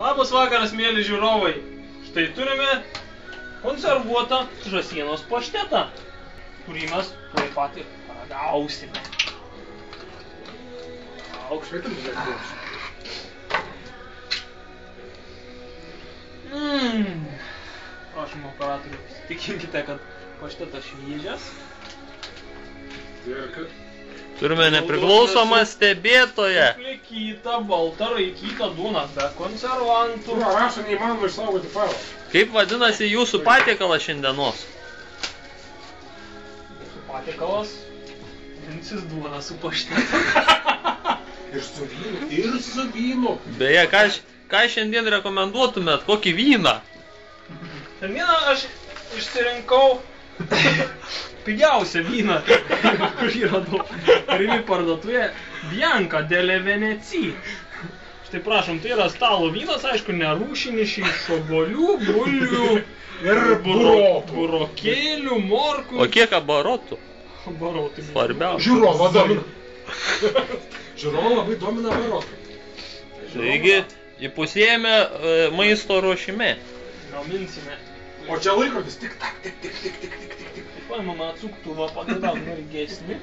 Labas vakaras, mėly žiūrovai. Štai turime konservuotą žąsienos paštetą, kurį mes tuoj pat ir paragausime. Prašom operatorių, tikinkite, kad paštetas šviežias. Turime nepriklausomą stebėtoją. Flekyta, balta, raikyta duona be konservantų. Rašo neįmanoma išsaugoti failą. Kaip vadinasi jūsų patiekalas šiandienos? Jūsų patiekalas Vincis duona su paštetu. Ir su vynu. Beje, ką šiandien rekomenduotumėt? Kokį vyną? Šiandieną aš išsirinkau pigiausią vyną, kurį radau rimi parduotuvėje, Bianca delle Venezie. Štai prašom, tai yra stalo vynas, aišku, nerūšinis, iš obuolių, bulvių Ir burokėlių, morkų. O kiek barotų? Barotų. Svarbiausia. Žiūrovą domina. Žiūrovą labai domina barokai. Taigi, įpusėjame maisto ruošime. Gaminsime. O čia laikrodis tik tak, tik. Paimame atsuktuvą, padarām ilgesnį.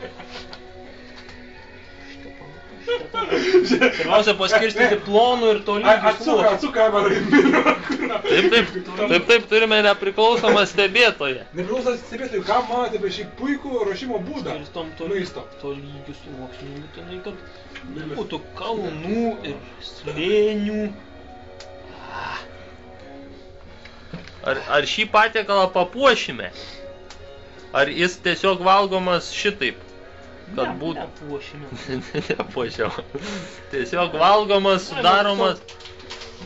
Pirmiausia, paskirstyti plonų ir tolygių sluoksnių. Atsuka kamerą. Taip, turime nepriklausomą stebėtoją. Nepriklausomas stebėtojai, ką manote apie šį puikų ruošimo būdą? Skirstom Maisto. tolygių sluoksnių, būtinai, kad nebūtų kalnų ir slėnių. Ar šį patiekalą papuošime? Ar jis tiesiog valgomas šitaip? Kad būtų... Nepuošime. Nepuošiau. Tiesiog valgomas, sudaromas...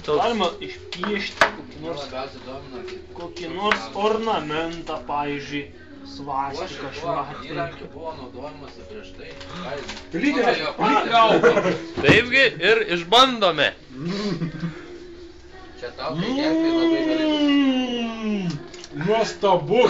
Galima išpiešti kokį nors ornamentą, pavyzdžiui, svastiką šiuo atveju. Įrankių buvo naudojamasi prieš tai. Lygiai. Taipgi ir išbandome. Čia tau tai gerti labai gerai. Nuostabu.